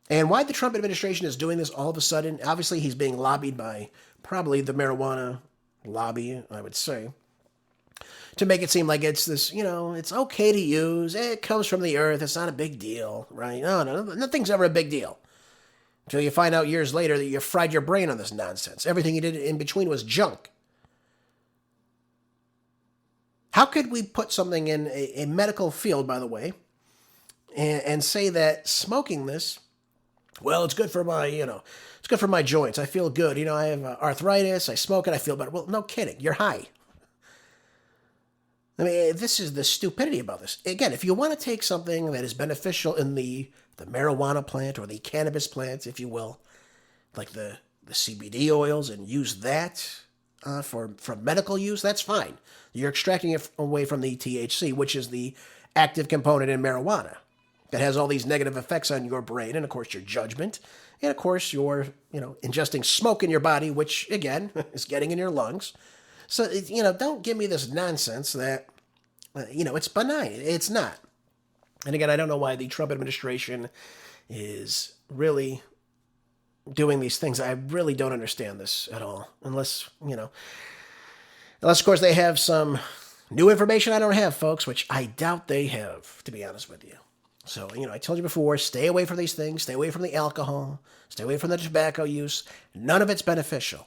[SPEAKER 2] And why the Trump administration is doing this all of a sudden, obviously he's being lobbied by probably the marijuana lobby, I would say, to make it seem like it's this, it's okay to use. It comes from the earth. It's not a big deal, right? No, nothing's ever a big deal. Until you find out years later that you fried your brain on this nonsense. Everything you did in between was junk. How could we put something in a medical field, by the way, and say that smoking this, well, it's good for my, it's good for my joints. I feel good. I have arthritis. I smoke it. I feel better. Well, no kidding. You're high. I mean, this is the stupidity about this. Again, if you want to take something that is beneficial in the marijuana plant or the cannabis plant, if you will, like the CBD oils, and use that for medical use, that's fine. You're extracting it away from the THC, which is the active component in marijuana that has all these negative effects on your brain and, of course, your judgment. And, of course, you're, ingesting smoke in your body, which, again, is getting in your lungs. So, don't give me this nonsense that, it's benign. It's not. And again, I don't know why the Trump administration is really doing these things. I really don't understand this at all. Unless, of course, they have some new information I don't have, folks, which I doubt they have, to be honest with you. So, I told you before, stay away from these things. Stay away from the alcohol. Stay away from the tobacco use. None of it's beneficial.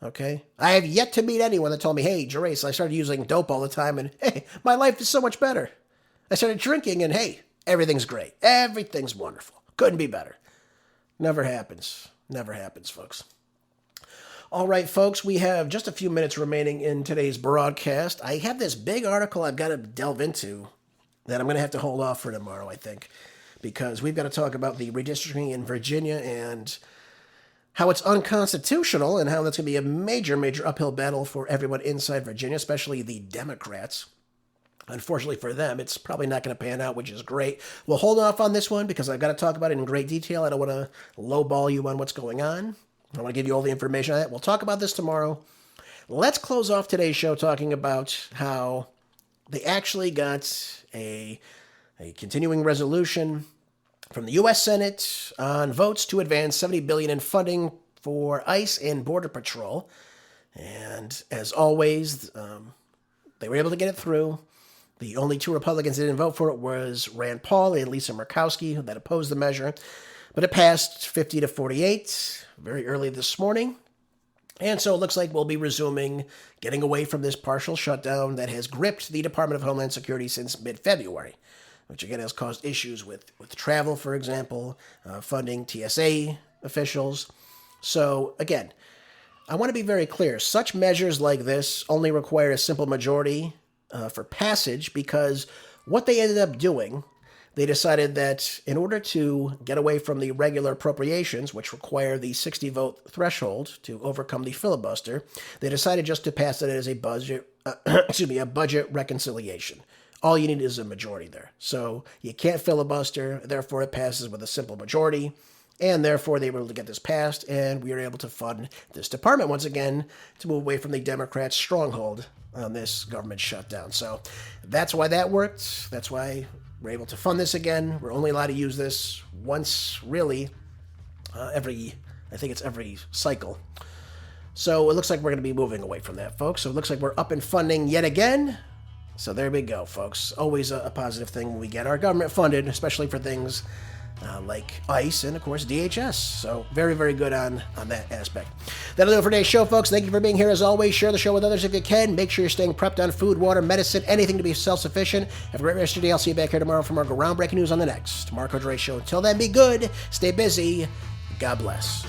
[SPEAKER 2] Okay? I have yet to meet anyone that told me, hey, Gerace, I started using dope all the time, and hey, my life is so much better. I started drinking, and hey, everything's great. Everything's wonderful. Couldn't be better. Never happens. Never happens, folks. All right, folks, we have just a few minutes remaining in today's broadcast. I have this big article I've got to delve into that I'm going to have to hold off for tomorrow, I think, because we've got to talk about the redistricting in Virginia and how it's unconstitutional and how that's going to be a major, major uphill battle for everyone inside Virginia, especially the Democrats. Unfortunately for them, it's probably not going to pan out, which is great. We'll hold off on this one because I've got to talk about it in great detail. I don't want to lowball you on what's going on. I want to give you all the information on that. We'll talk about this tomorrow. Let's close off today's show talking about how they actually got a continuing resolution from the U.S. Senate on votes to advance $70 billion in funding for ICE and Border Patrol. And as always, they were able to get it through. The only two Republicans that didn't vote for it was Rand Paul and Lisa Murkowski, that opposed the measure. But it passed 50-48 very early this morning. And so it looks like we'll be resuming getting away from this partial shutdown that has gripped the Department of Homeland Security since mid-February, which again has caused issues with travel, for example, funding TSA officials. So again, I want to be very clear. Such measures like this only require a simple majority for passage, because what they ended up doing, they decided that in order to get away from the regular appropriations, which require the 60-vote threshold to overcome the filibuster, they decided just to pass it as a budget, a budget reconciliation. All you need is a majority there. So you can't filibuster, therefore it passes with a simple majority, and therefore they were able to get this passed, and we were able to fund this department once again to move away from the Democrats' stronghold on this government shutdown. So that's why that worked. That's why we're able to fund this again. We're only allowed to use this once, really, every cycle. So it looks like we're going to be moving away from that, folks. So it looks like we're up in funding yet again. So there we go, folks. Always a positive thing when we get our government funded, especially for things like ICE and, of course, DHS. So very, very good on that aspect. That'll do it for today's show, folks. Thank you for being here. As always, share the show with others if you can. Make sure you're staying prepped on food, water, medicine, anything to be self-sufficient. Have a great rest of your day. I'll see you back here tomorrow for more groundbreaking news on the next Marco Dre Show. Until then, be good, stay busy, God bless.